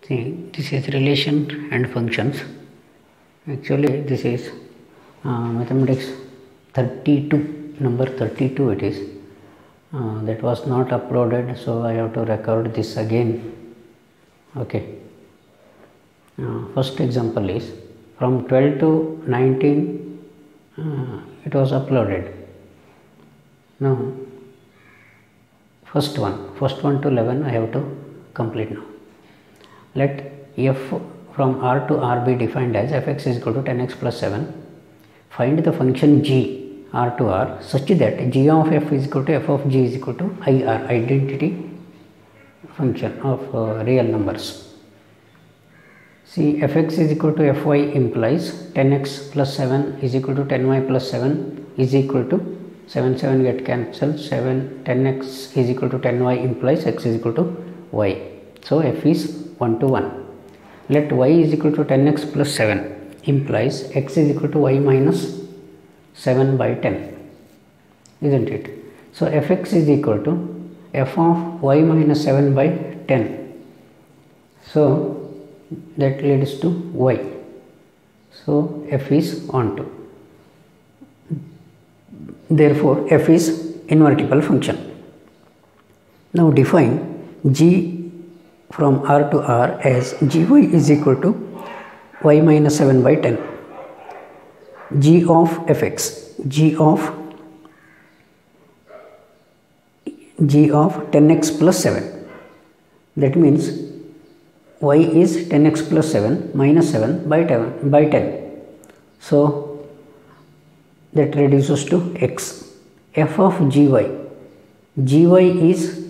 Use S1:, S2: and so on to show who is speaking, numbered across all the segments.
S1: See, this is relation and functions. Actually, this is mathematics 32, number 32 it is. That was not uploaded, so I have to record this again. Okay. First example is from 12 to 19, it was uploaded. Now, first one to 11 I have to complete now. Let f from R to R be defined as fx is equal to 10x plus 7. Find the function g R to R such that g of f is equal to f of g is equal to IR, identity function of real numbers. See, fx is equal to fy implies 10x plus 7 is equal to 10y plus 7 is equal to 7 get cancelled, 10x is equal to 10y implies x is equal to y. So f is 1 to 1. Let y is equal to 10x plus 7 implies x is equal to y minus 7 by 10, isn't it? So fx is equal to f of y minus 7 by 10. So that leads to y. So f is on 2. Therefore f is invertible function. Now define g from R to R as gy is equal to y minus 7 by 10. G of fx, g of 10x plus 7. That means y is 10x plus 7 minus 7 by 10. So that reduces to x. F of gy is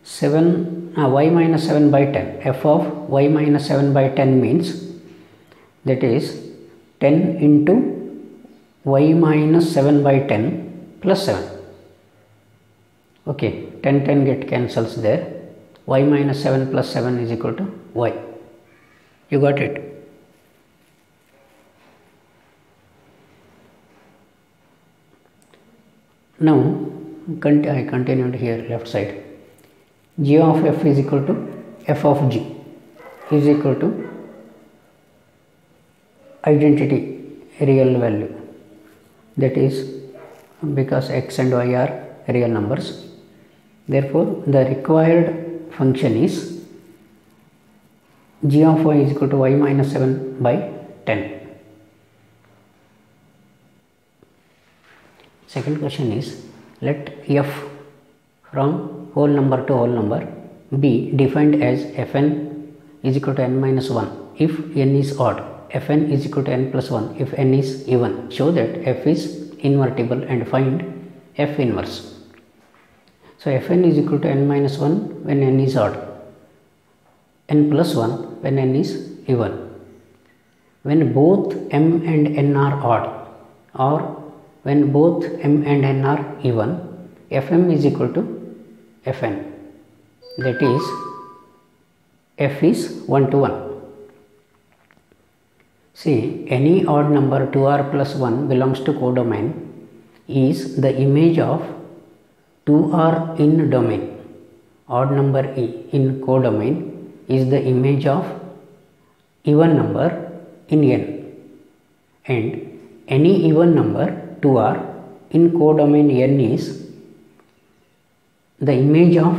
S1: 7 y minus 7 by 10. F of y minus 7 by 10 means that is 10 into y minus 7 by 10 plus 7. Okay, 10 get cancels there. Y minus 7 plus 7 is equal to y. You got it? Now I continued here left side. G of f is equal to f of g is equal to identity real value, that is because x and y are real numbers. Therefore the required function is g of y is equal to y minus 7 by 10. Second question is, let f from whole number to whole number be defined as fn is equal to n minus 1 if n is odd, fn is equal to n plus 1 if n is even. Show that f is invertible and find f inverse. So fn is equal to n minus 1 when n is odd, n plus 1 when n is even. When both m and n are odd or when both m and n are even, fm is equal to fn, that is f is 1 to 1. See, any odd number 2r plus 1 belongs to codomain is the image of 2r in domain. Odd number e in codomain is the image of even number in n, and any even number 2r in codomain n is the image of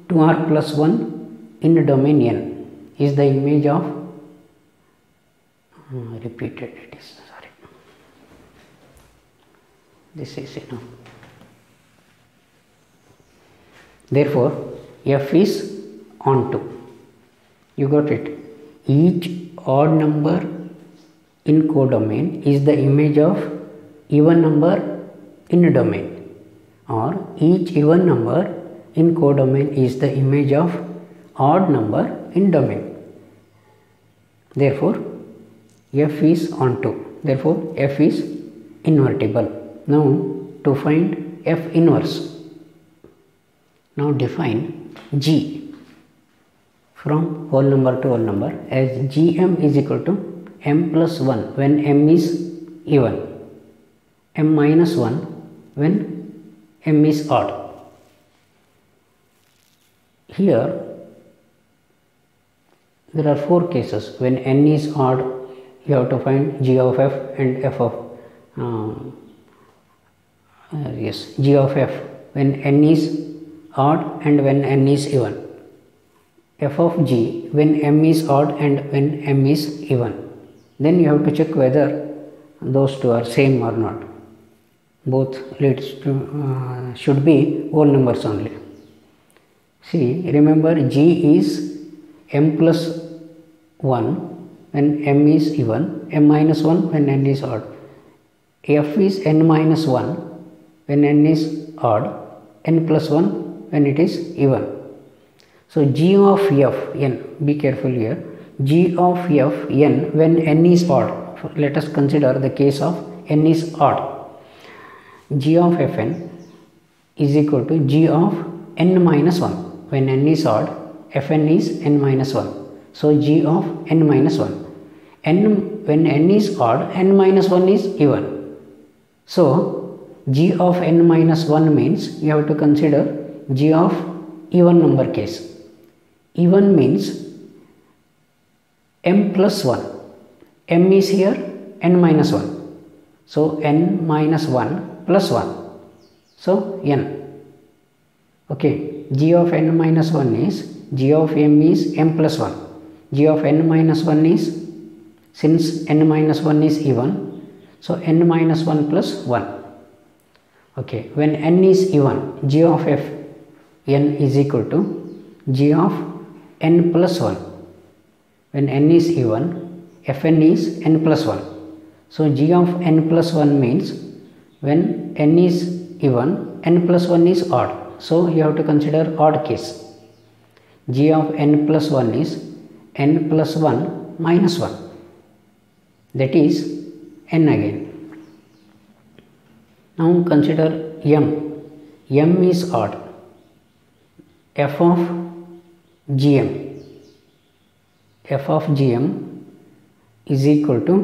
S1: 2r plus 1 in the domain n is the image of repeated it is, sorry, this is enough. Therefore f is onto. You got it? Each odd number in codomain is the image of even number in a domain, or each even number in codomain is the image of odd number in domain. Therefore f is onto. Therefore f is invertible. Now to find f inverse, now define g from whole number to whole number as gm is equal to m plus 1 when m is even, m minus 1 when m is odd. Here there are 4 cases. When n is odd, you have to find g of f and f of g of f when n is odd and when n is even. F of g when m is odd and when m is even. Then you have to check whether those two are same or not. Both leads to should be whole numbers only. See, remember g is m plus 1 when m is even, m minus 1 when n is odd. F is n minus 1 when n is odd, n plus 1 when it is even. So g of f n, be careful here, g of f n when n is odd. Let us consider the case of n is odd. G of fn is equal to g of n minus 1. When n is odd, fn is n minus 1. So g of n minus 1. When n is odd, n minus 1 is even. So g of n minus 1 means you have to consider g of even number case. Even means m plus 1. M is here n minus 1. So n minus 1 plus 1. So n. Okay. G of n minus 1 is g of m is m plus 1. G of n minus 1 is, since n minus 1 is even, so n minus 1 plus 1. Okay. When n is even, g of f n is equal to g of n plus 1. When n is even, fn is n plus 1. So g of n plus 1 means when n is even, n plus 1 is odd. So you have to consider odd case. G of n plus 1 is n plus 1 minus 1. That is n again. Now consider m. M is odd. F of gm. F of gm is equal to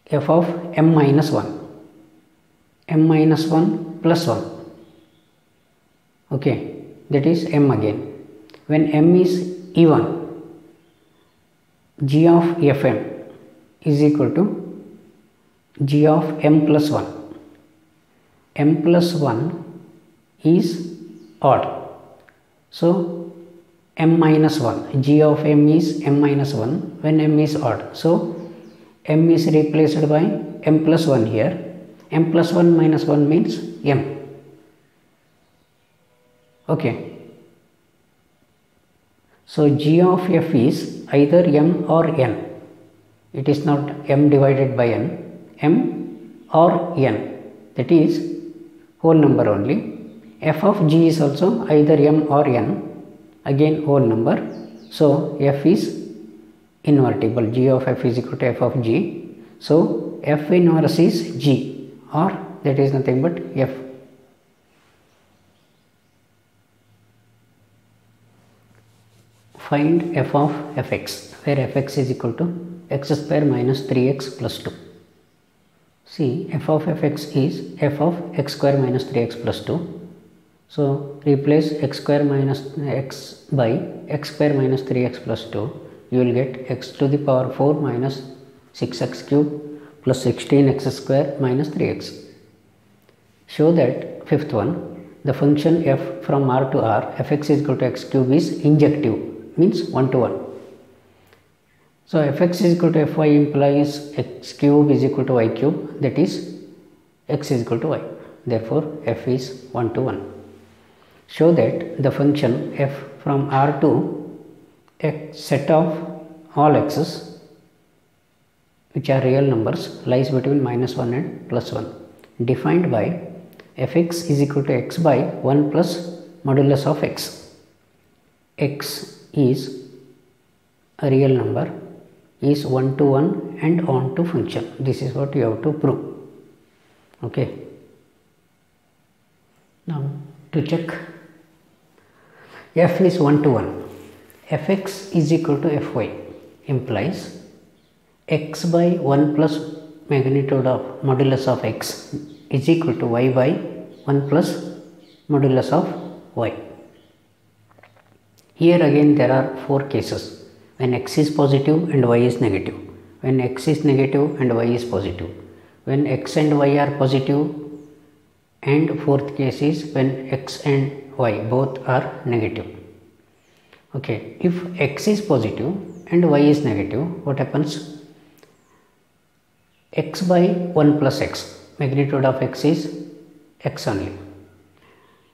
S1: f of m minus 1. M minus 1 plus 1. Okay, that is m again. When m is even, g of fm is equal to g of m plus 1. M plus 1 is odd. So m minus 1, g of m is m minus 1 when m is odd. So m is replaced by m plus 1 here. M plus 1 minus 1 means m. Okay. So g of f is either m or n. It is not m divided by n, m or n. That is whole number only. F of g is also either m or n, again whole number. So f is invertible. G of f is equal to f of g. So f inverse is g, or that is nothing but f. Find f of fx, where fx is equal to x square minus 3x plus 2. See, f of fx is f of x square minus 3x plus 2. So replace x square minus x by x square minus 3x plus 2. You will get x to the power 4 minus 6x cube plus 16x square minus 3x. Show that fifth one, the function f from R to R, fx is equal to x cube is injective, means 1 to 1. So fx is equal to fy implies x cube is equal to y cube, that is x is equal to y. Therefore f is 1 to 1. Show that the function f from R to x set of all x's which are real numbers lies between minus 1 and plus 1, defined by fx is equal to x by 1 plus modulus of x. X is a real number, is 1 to 1 and on to function. This is what you have to prove. Okay. Now to check, f is 1 to 1. Fx is equal to fy implies x by 1 plus magnitude of modulus of x is equal to y by 1 plus modulus of y. Here again there are 4 cases when x is positive and y is negative, when x is negative and y is positive, when x and y are positive, and 4th case is when x and y both are negative. Okay, if x is positive and y is negative, what happens? X by 1 plus x, magnitude of x is x only,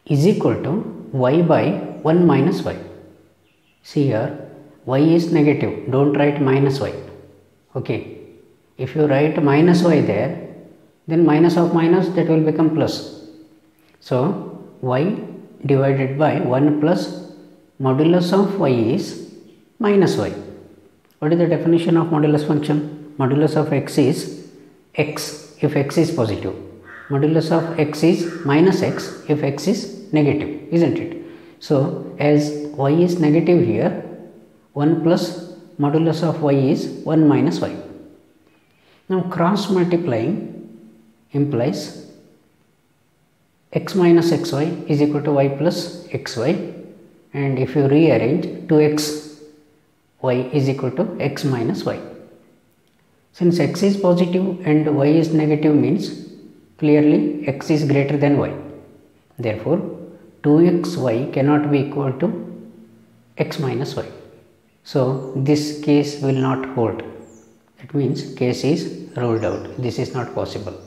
S1: is equal to y by 1 minus y. See here, y is negative, don't write minus y. Okay, if you write minus y there, then minus of minus, that will become plus. So y divided by 1 plus modulus of y is minus y. What is the definition of modulus function? Modulus of x is x if x is positive. Modulus of x is minus x if x is negative, isn't it? So as y is negative here, 1 plus modulus of y is 1 minus y. Now cross multiplying implies x minus xy is equal to y plus xy, and if you rearrange 2xy is equal to x minus y. Since x is positive and y is negative means clearly x is greater than y. Therefore 2xy cannot be equal to x minus y. So this case will not hold. That means case is ruled out. This is not possible.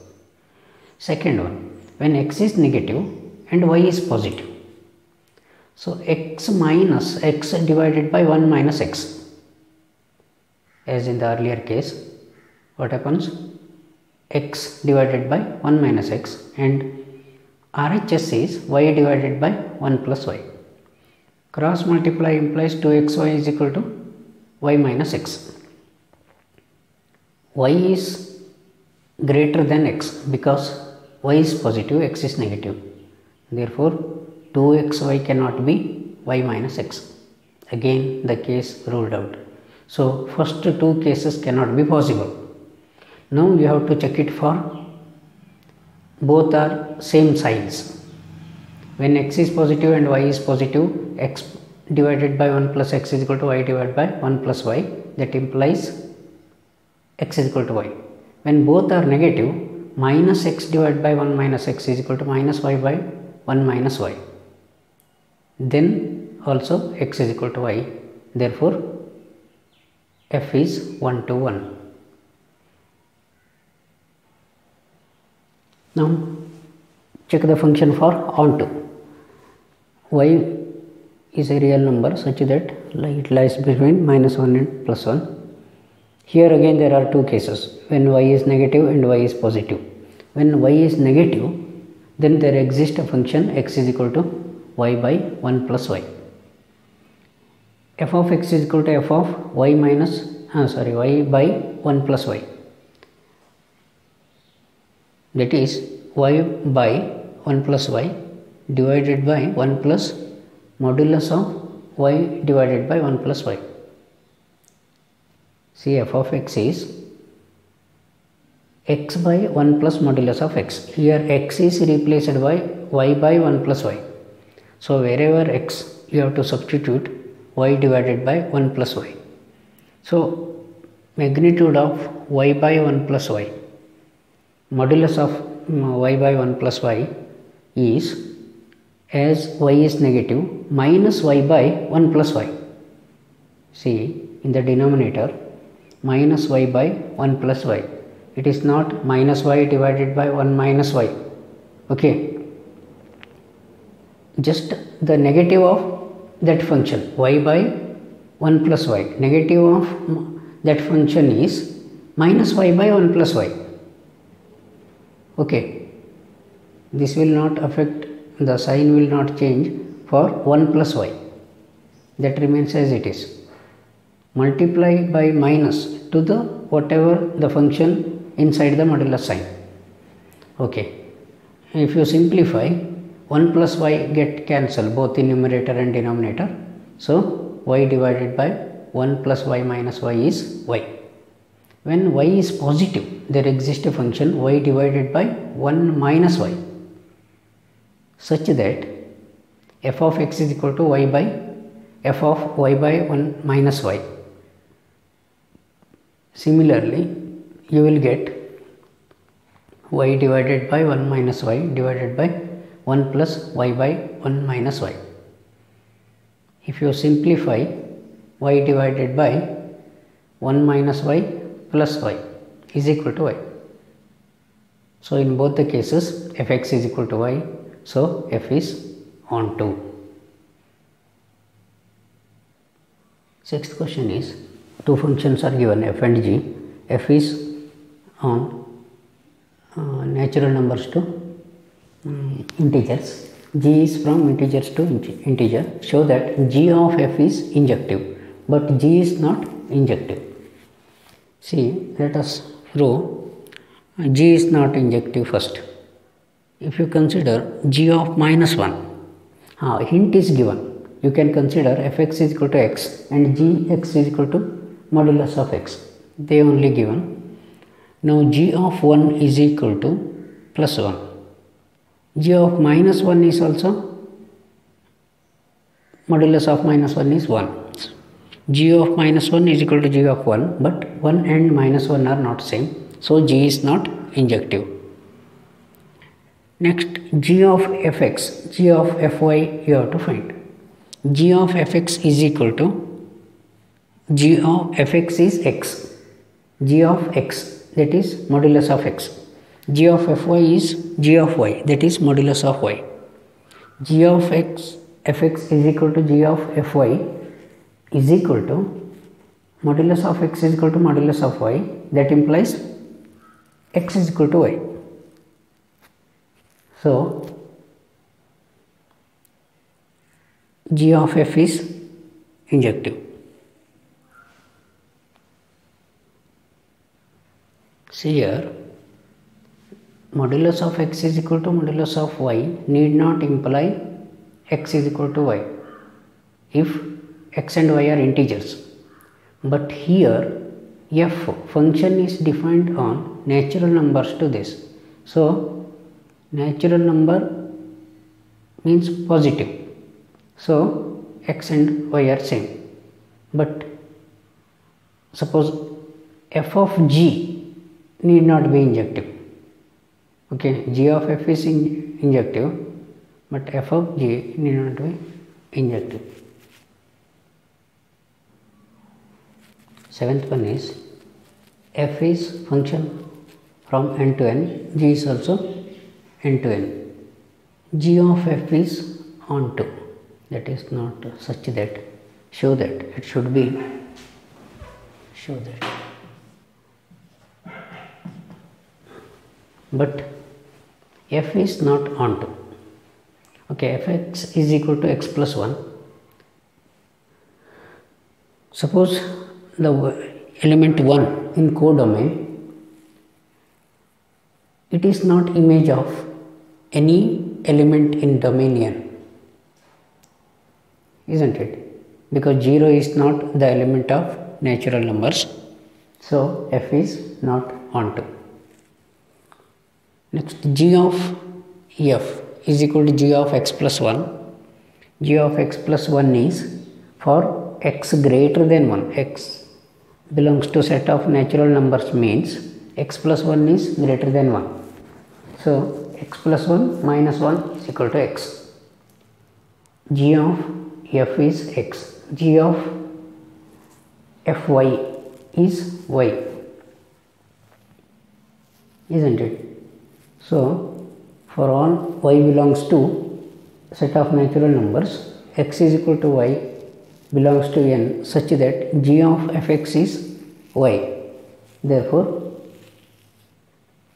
S1: Second one, when x is negative and y is positive. So x minus x divided by 1 minus x. As in the earlier case, what happens? X divided by 1 minus x, and RHS is y divided by 1 plus y. Cross multiply implies 2xy is equal to y minus x. Y is greater than x because y is positive, x is negative. Therefore 2xy cannot be y minus x. Again the case ruled out. So first 2 cases cannot be possible. Now you have to check it for both are same signs. When x is positive and y is positive, x divided by 1 plus x is equal to y divided by 1 plus y. That implies x is equal to y. When both are negative, minus x divided by 1 minus x is equal to minus y by 1 minus y. Then also x is equal to y. Therefore f is 1 to 1. Now check the function for onto. Y is a real number such that it lies between minus 1 and plus 1. Here again there are 2 cases when y is negative and y is positive. When y is negative, then there exists a function x is equal to y by 1 plus y. F of x is equal to f of y minus y by 1 plus y. That is y by 1 plus y divided by 1 plus modulus of y divided by 1 plus y. See, f of x is x by 1 plus modulus of x. Here x is replaced by y by 1 plus y. So wherever x you have to substitute y divided by 1 plus y. So magnitude of y by 1 plus y, modulus of y by 1 plus y is, as y is negative, minus y by 1 plus y. See, in the denominator minus y by 1 plus y. It is not minus y divided by 1 minus y. Okay. Just the negative of that function y by 1 plus y. Negative of that function is minus y by 1 plus y. Okay. This will not affect, the sign will not change for 1 plus y. That remains as it is. Multiply by minus to the whatever the function inside the modulus sign. Okay. If you simplify, 1 plus y get cancelled both in numerator and denominator. So y divided by 1 plus y minus y is y. When y is positive, there exists a function y divided by 1 minus y, such that f of x is equal to y by f of y by 1 minus y. Similarly, you will get y divided by 1 minus y divided by 1 plus y by 1 minus y. If you simplify, y divided by 1 minus y plus y is equal to y. So, in both the cases fx is equal to y, so f is onto. Sixth question is, two functions are given f and g. F is on natural numbers to integers, g is from integers to integer. Show that g of f is injective, but g is not injective. See, let us prove g is not injective first. If you consider g of minus 1, hint is given. You can consider fx is equal to x and gx is equal to modulus of x. They only given. Now g of 1 is equal to plus 1. G of minus 1 is also modulus of minus 1 is 1. G of minus 1 is equal to g of 1, but 1 and minus 1 are not same. So, g is not injective. Next, g of fx, g of fy you have to find. G of fx is equal to g of fx is x, g of x, that is modulus of x. G of fy is g of y, that is modulus of y. G of fx is equal to g of fy is equal to modulus of x is equal to modulus of y, that implies x is equal to y. So, g of f is injective. See here, modulus of x is equal to modulus of y need not imply x is equal to y if x and y are integers. But here f function is defined on natural numbers to this. So, natural number means positive. So, x and y are same. But suppose f of g need not be injective. Okay, g of f is injective, but f of g need not be injective. Seventh one is, f is function from n to n, g is also n to n. G of f is onto, that is not such that, show that it should be, show that. But f is not onto. Okay, fx is equal to x plus 1. Suppose the element 1 in codomain, it is not image of any element in domain n, isn't it? Because 0 is not the element of natural numbers. So, f is not onto. Next, g of f is equal to g of x plus 1. G of x plus 1 is for x greater than 1. X belongs to set of natural numbers means x plus 1 is greater than 1. So, x plus 1 minus 1 is equal to x. G of f is x. G of fy is y. Isn't it? So, for all y belongs to set of natural numbers, x is equal to y belongs to n such that g of fx is y. Therefore,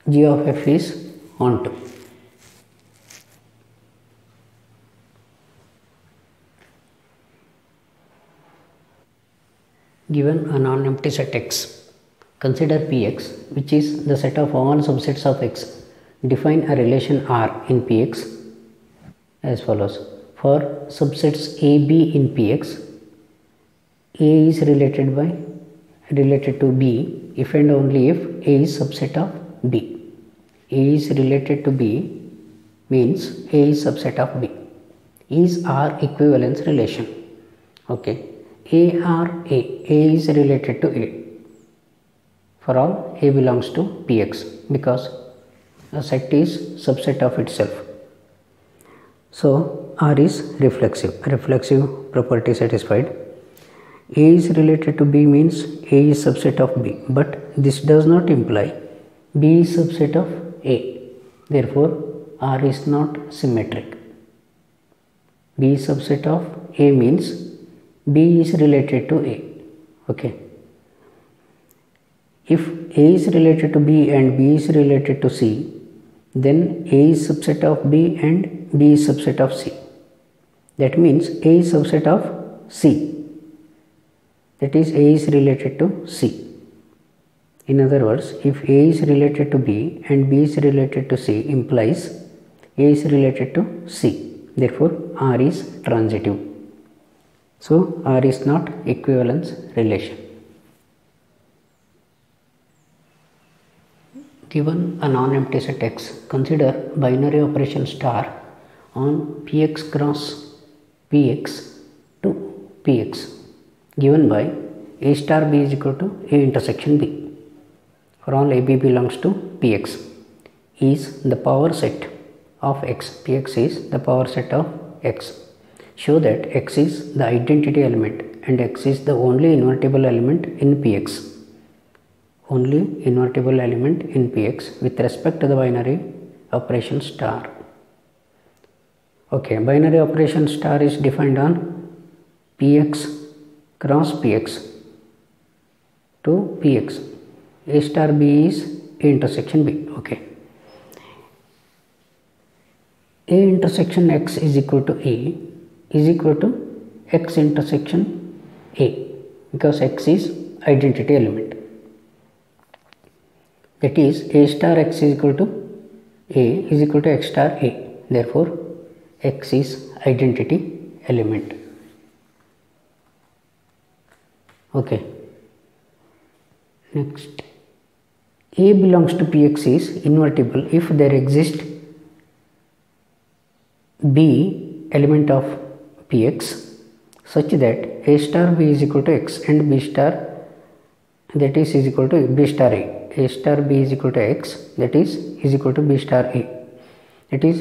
S1: g of f is onto. Given a non-empty set x, consider Px, which is the set of all subsets of x. Define a relation R in Px as follows. For subsets A, B in Px, A is related to B if and only if A is subset of B. A is related to B means A is subset of B. Is R equivalence relation. Okay, A is related to A for all A belongs to Px, because a set is subset of itself. So R is reflexive property satisfied. A is related to B means A is subset of B, but this does not imply B is subset of A. Therefore R is not symmetric. B is subset of A means B is related to A. Okay. If A is related to B and B is related to C, then A is subset of B and B is subset of C. That means A is subset of C. That is, A is related to C. In other words, if A is related to B and B is related to C, implies A is related to C. Therefore R is transitive. So R is not equivalence relation. Given a non-empty set X, consider binary operation star on Px cross Px to Px given by A star B is equal to A intersection B for all AB belongs to Px is the power set of X. Px is the power set of X. Show that X is the identity element and X is the only invertible element in Px. Only invertible element in Px with respect to the binary operation star. Okay, binary operation star is defined on Px cross Px to Px. A star B is A intersection B. Okay. A intersection X is equal to A is equal to X intersection A, because X is identity element. That is, A star X is equal to A is equal to X star A. Therefore X is identity element. Okay. Next, A belongs to Px is invertible if there exists B element of Px such that A star B is equal to X and B star that is equal to B star A. A star B is equal to X, that is equal to B star A. That is,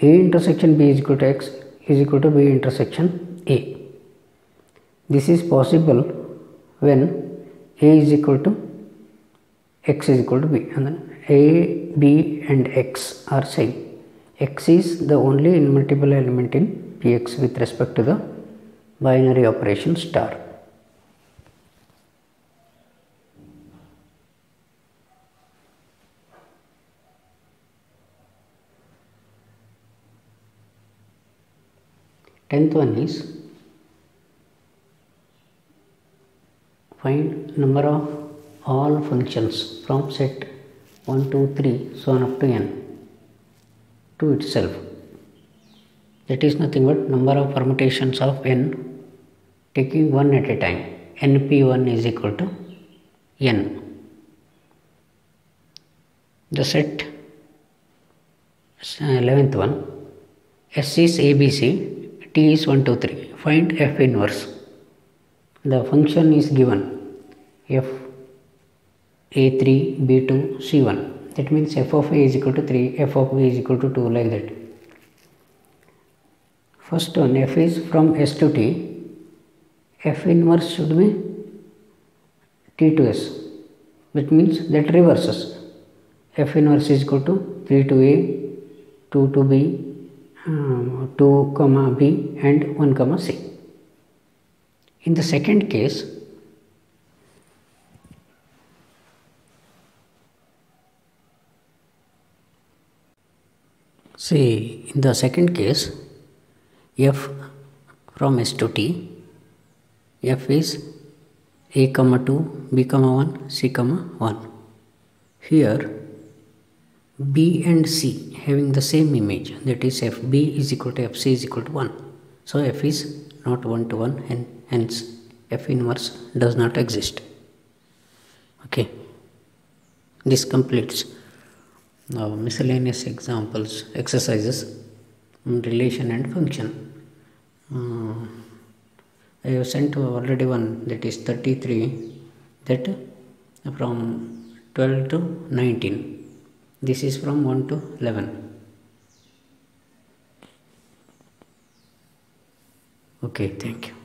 S1: A intersection B is equal to X is equal to B intersection A. This is possible when A is equal to X is equal to B, and then A, B and X are same. X is the only invertible element in Px with respect to the binary operation star. Tenth one is find number of all functions from set 1, 2, 3 so on up to n to itself. That is nothing but number of permutations of n taking one at a time. np1 is equal to n. The set 11th one, S is ABC, T is 1, 2, 3. Find F inverse. The function is given F A3, B2, C1. That means F of A is equal to 3, F of B is equal to 2, like that. First one, F is from S to T. F inverse should be T to S. That means that reverses. F inverse is equal to 3 to A, 2 to B, 2 comma B and 1 comma C. In the second case, see, in the second case, F from S to T, F is A comma 2, B comma 1, C comma 1. Here B and C having the same image, that is FB is equal to FC is equal to 1. So F is not 1 to 1 and hence F inverse does not exist. Okay, this completes miscellaneous examples, exercises, relation and function. I have sent already one, that is 33, that from 12 to 19. This is from 1 to 11. Okay, thank you.